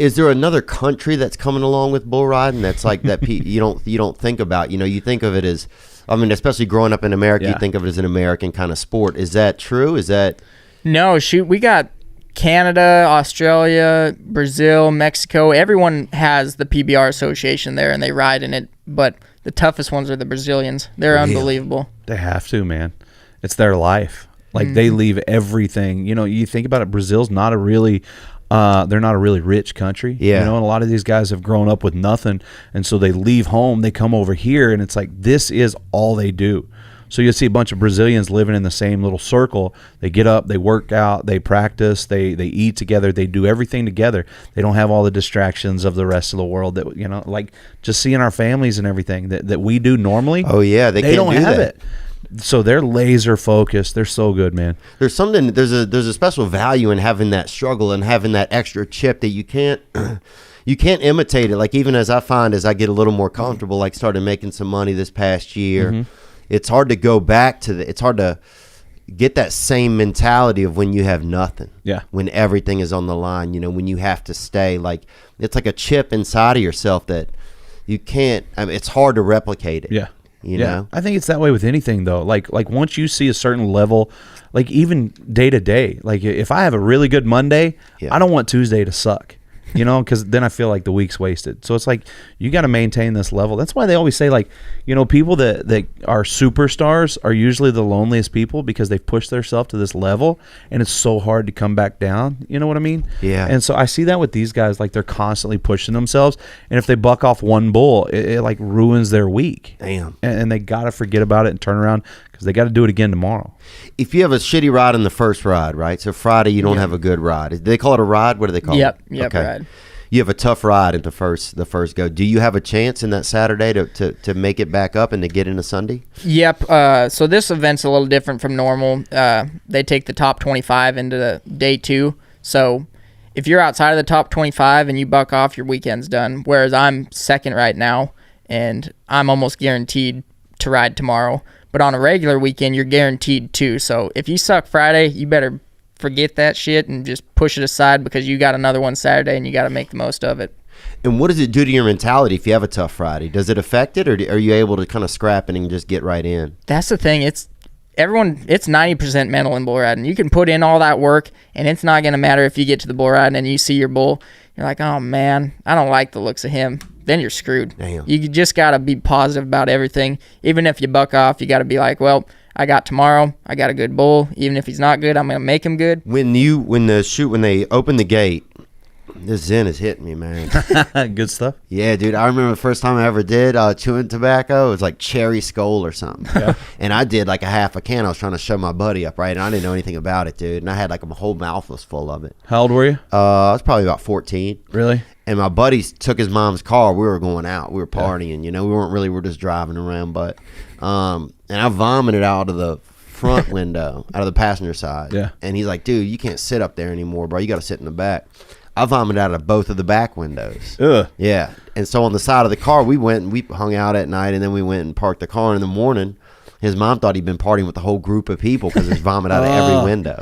Is there another country that's coming along with bull riding that's like that? You don't think about. You think of it as, I mean, especially growing up in America, you think of it as an American kind of sport. Is that true? Is that? No, shoot, we got Canada, Australia, Brazil, Mexico. Everyone has the PBR association there, and they ride in it. But the toughest ones are the Brazilians. They're unbelievable. They have to, man. It's their life. Like they leave everything. You think about it. Brazil's not a really. They're not a really rich country, and a lot of these guys have grown up with nothing, and so they leave home, they come over here, and it's like this is all they do. So you'll see a bunch of Brazilians living in the same little circle. They get up, they work out, they practice, they eat together, they do everything together. They don't have all the distractions of the rest of the world that like just seeing our families and everything that we do normally. Oh yeah, they don't have it. So they're laser focused. They're so good, man. There's a special value in having that struggle and having that extra chip that you can't imitate it. Like even as I find as I get a little more comfortable, like started making some money this past year, it's hard to go back to it's hard to get that same mentality of when you have nothing. Yeah. When everything is on the line, when you have to stay, like it's like a chip inside of yourself that you can't, I mean, it's hard to replicate it. Yeah. You know? I think it's that way with anything though. Like once you see a certain level, like even day to day, like if I have a really good Monday, I don't want Tuesday to suck, because then I feel like the week's wasted. So it's like you got to maintain this level. That's why they always say like, people that are superstars are usually the loneliest people because they've pushed themselves to this level and it's so hard to come back down. You know what I mean? Yeah. And so I see that with these guys, like they're constantly pushing themselves. And if they buck off one bull, it like ruins their week. Damn. And they got to forget about it and turn around because they got to do it again tomorrow. If you have a shitty ride in the first ride, right? So Friday you don't have a good ride. Do they call it a ride? What do they call it? Yep, ride. You have a tough ride at the first go. Do you have a chance in that Saturday to make it back up and to get into Sunday? Yep. So this event's a little different from normal. They take the top 25 into the day 2. So if you're outside of the top 25 and you buck off, your weekend's done. Whereas I'm second right now, and I'm almost guaranteed to ride tomorrow. But on a regular weekend, you're guaranteed 2. So if you suck Friday, you better forget that shit and just push it aside because you got another one Saturday and you got to make the most of it. And what does it do to your mentality if you have a tough Friday? Does it affect it, or are you able to kind of scrap it and just get right in? That's the thing. It's 90% mental in bull riding. You can put in all that work and it's not going to matter if you get to the bull riding and you see your bull. You're like, oh man, I don't like the looks of him. Then you're screwed. Damn. You just got to be positive about everything. Even if you buck off, you got to be like, well, I got tomorrow. I got a good bull. Even if he's not good, I'm going to make him good. When they open the gate, this Zen is hitting me, man. Good stuff. Yeah, dude. I remember the first time I ever did chewing tobacco. It was like cherry skull or something. Yeah. And I did like a half a can. I was trying to show my buddy up, right? And I didn't know anything about it, dude. And I had like my whole mouth was full of it. How old were you? I was probably about 14. Really? And my buddy took his mom's car. We were going out. We were partying. We weren't we were just driving around. But and I vomited out of the front window, out of the passenger side. Yeah. And he's like, dude, you can't sit up there anymore, bro. You got to sit in the back. I vomited out of both of the back windows. Ugh. Yeah. And so on the side of the car, we went and we hung out at night, and then we went and parked the car. In the morning, his mom thought he'd been partying with the whole group of people because there's vomit out of every window.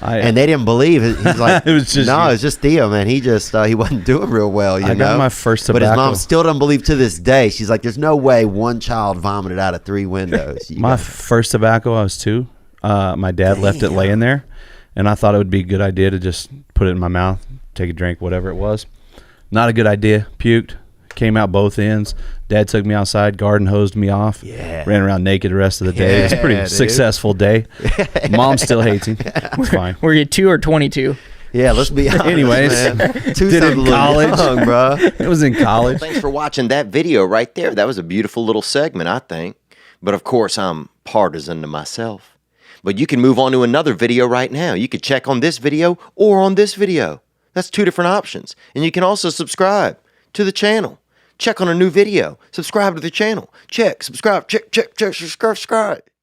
And they didn't believe it. He's like, it's just Theo, man. He just he wasn't doing real well, you know. I got my first tobacco. But his mom still doesn't believe to this day. She's like, there's no way one child vomited out of 3 windows. My first tobacco, I was 2. My dad left it laying there, and I thought it would be a good idea to just put it in my mouth, take a drink, whatever it was. Not a good idea. Puked. Came out both ends. Dad took me outside, garden hosed me off. Yeah. Ran around naked the rest of the day. It was a pretty successful day. Mom still hates him. It's fine. Were you 2 or 22? Yeah, let's be honest. Anyways, did it in college, young, bro. It was in college. Thanks for watching that video right there. That was a beautiful little segment, I think. But of course, I'm partisan to myself. But you can move on to another video right now. You could check on this video or on this video. That's 2 different options. And you can also subscribe to the channel. Check on a new video. Subscribe to the channel. Check, subscribe, check, subscribe.